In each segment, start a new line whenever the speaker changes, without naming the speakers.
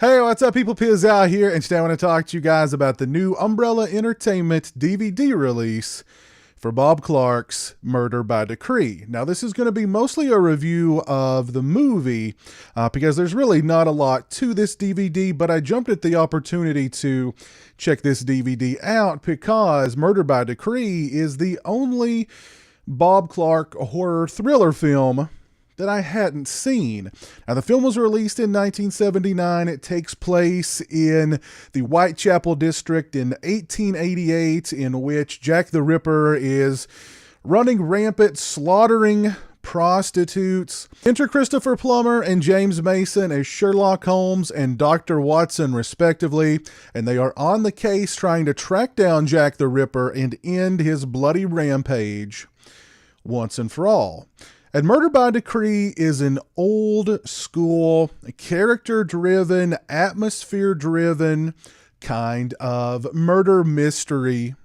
Hey, what's up, people? Pizzao here, and today I want to talk to you guys about the new Umbrella Entertainment DVD release for Bob Clark's Murder by Decree. Now, this is going to be mostly a review of the movie because there's really not a lot to this DVD, but I jumped at the opportunity to check this DVD out because Murder by Decree is the only Bob Clark horror thriller film that I hadn't seen. Now, the film was released in 1979. It takes place in the Whitechapel district in 1888, in which Jack the Ripper is running rampant, slaughtering prostitutes. Enter Christopher Plummer and James Mason as Sherlock Holmes and Dr. Watson, respectively, and they are on the case trying to track down Jack the Ripper and end his bloody rampage once and for all. And Murder by Decree is an old school, character-driven, atmosphere-driven kind of murder mystery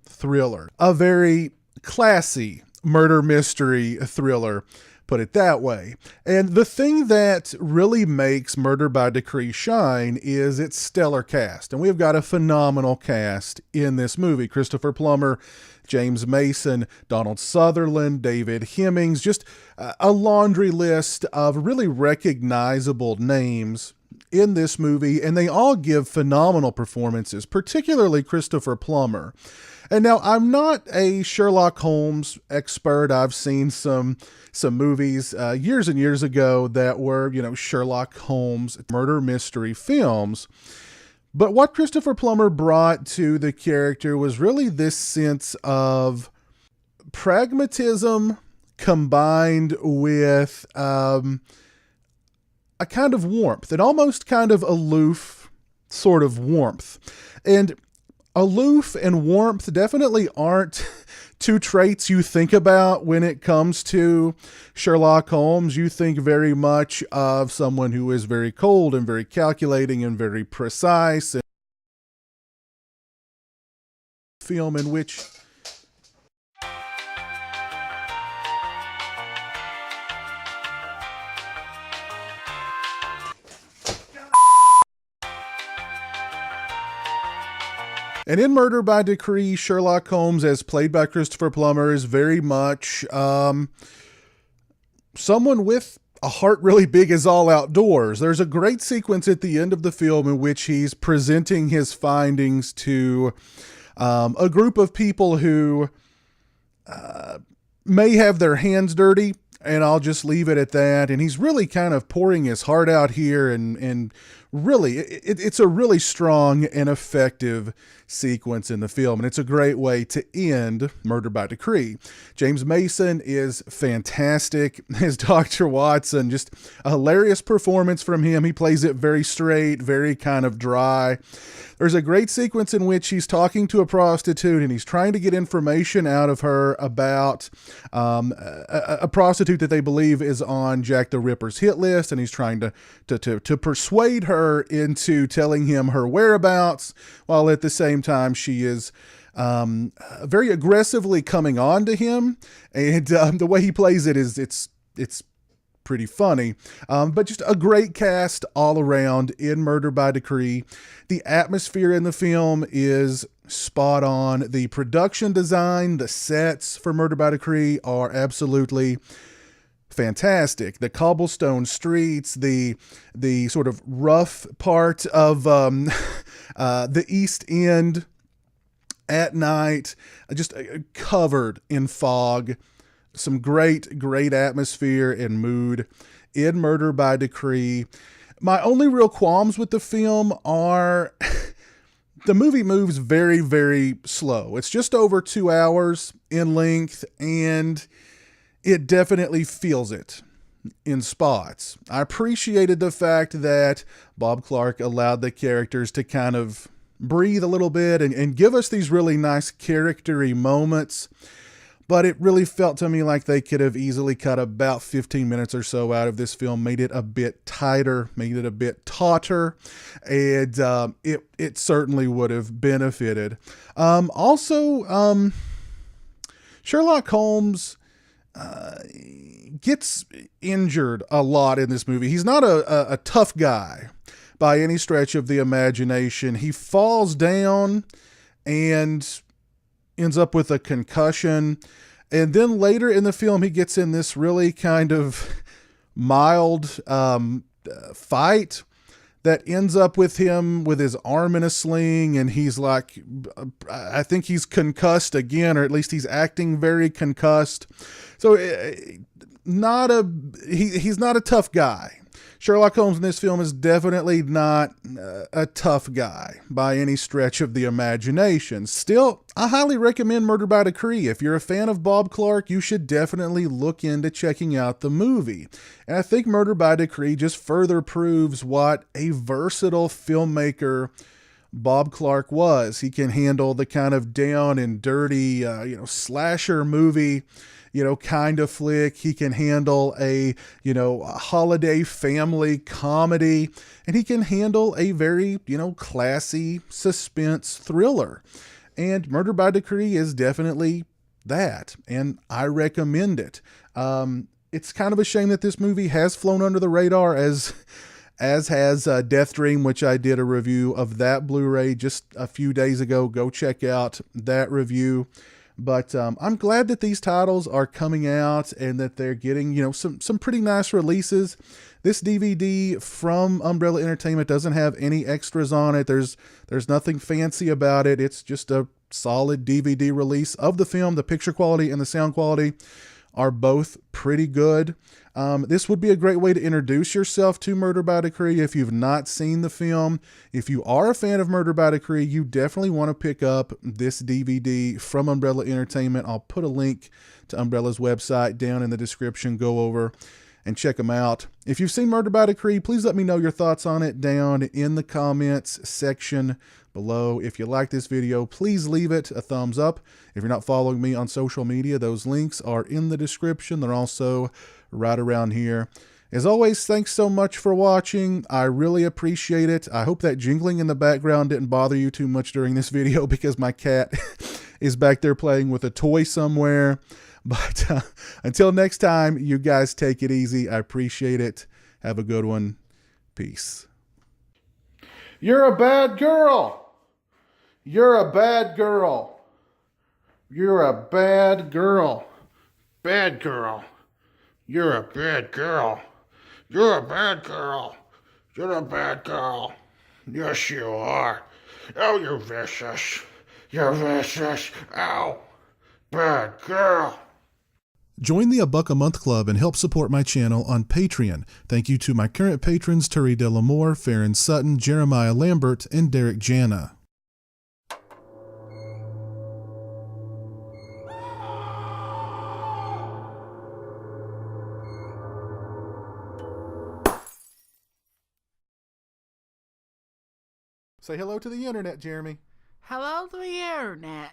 thriller. A very classy murder mystery thriller, put it that way. And the thing that really makes Murder by Decree shine is its stellar cast. And we've got a phenomenal cast in this movie. Christopher Plummer, James Mason, Donald Sutherland, David Hemmings, just a laundry list of really recognizable names in this movie, and they all give phenomenal performances, particularly Christopher Plummer. And now, I'm not a Sherlock Holmes expert. I've seen some movies years and years ago that were, Sherlock Holmes murder mystery films. But what Christopher Plummer brought to the character was really this sense of pragmatism combined with a kind of warmth, an almost kind of aloof sort of warmth. And aloof and warmth definitely aren't two traits you think about when it comes to Sherlock Holmes. You think very much of someone who is very cold and very calculating and very precise. And film in which And in Murder by Decree, Sherlock Holmes, as played by Christopher Plummer, is very much someone with a heart really big as all outdoors. There's a great sequence at the end of the film in which he's presenting his findings to a group of people who may have their hands dirty, and I'll just leave it at that. And he's really kind of pouring his heart out here, and really, it's a really strong and effective sequence in the film, and it's a great way to end Murder by Decree. James Mason is fantastic as Dr. Watson, just a hilarious performance from him. He plays it very straight, very kind of dry. There's a great sequence in which he's talking to a prostitute and he's trying to get information out of her about a prostitute that they believe is on Jack the Ripper's hit list, and he's trying to persuade her into telling him her whereabouts, while at the same time she is very aggressively coming on to him. And the way he plays it is it's pretty funny, but just a great cast all around in Murder by Decree. The atmosphere in the film is spot on. The production design, the sets for Murder by Decree are absolutely fantastic. The cobblestone streets, the sort of rough part of the East End at night, just covered in fog. Some great atmosphere and mood in Murder by Decree. My only real qualms with the film are the movie moves very, very slow. It's just over 2 hours in length, and it definitely feels it in spots. I appreciated the fact that Bob Clark allowed the characters to kind of breathe a little bit and give us these really nice character-y moments. But it really felt to me like they could have easily cut about 15 minutes or so out of this film, made it a bit tighter, made it a bit tauter, and it certainly would have benefited. Also, Sherlock Holmes gets injured a lot in this movie. He's not a tough guy, by any stretch of the imagination. He falls down and ends up with a concussion. And then later in the film, he gets in this really kind of mild fight that ends up with him with his arm in a sling, and he's like, I think he's concussed again, or at least he's acting very concussed. So he's not a tough guy. Sherlock Holmes in this film is definitely not a tough guy by any stretch of the imagination. Still, I highly recommend Murder by Decree. If you're a fan of Bob Clark, you should definitely look into checking out the movie. And I think Murder by Decree just further proves what a versatile filmmaker Bob Clark was. He can handle the kind of down and dirty, slasher movie, kind of flick. He can handle a holiday family comedy, and he can handle a very, classy suspense thriller. And Murder by Decree is definitely that, and I recommend it. It's kind of a shame that this movie has flown under the radar, as has Death Dream, which I did a review of that Blu-ray just a few days ago. Go check out that review. But I'm glad that these titles are coming out and that they're getting, some pretty nice releases. This DVD from Umbrella Entertainment doesn't have any extras on it. There's nothing fancy about it. It's just a solid DVD release of the film. The picture quality and the sound quality are both pretty good. This would be a great way to introduce yourself to Murder by Decree if you've not seen the film. If you are a fan of Murder by Decree, you definitely want to pick up this DVD from Umbrella Entertainment. I'll put a link to Umbrella's website down in the description. Go over and check them out. If you've seen Murder by Decree, please let me know your thoughts on it down in the comments section below. If you like this video, please leave it a thumbs up. If you're not following me on social media, those links are in the description. They're also right around here. As always, thanks so much for watching. I really appreciate it. I hope that jingling in the background didn't bother you too much during this video, because my cat is back there playing with a toy somewhere. But until next time, you guys take it easy. I appreciate it. Have a good one. Peace. You're a bad girl. You're a bad girl. You're a bad girl. Bad girl. You're a bad girl. You're a bad girl. You're a bad girl. Yes, you are. Oh, you're vicious. You're vicious. Ow. Bad girl. Join the $1 a month club and help support my channel on Patreon. Thank you to my current patrons, Turi Delamore, Farron Sutton, Jeremiah Lambert, and Derek Jana. Say hello to the internet, Jeremy.
Hello to the internet.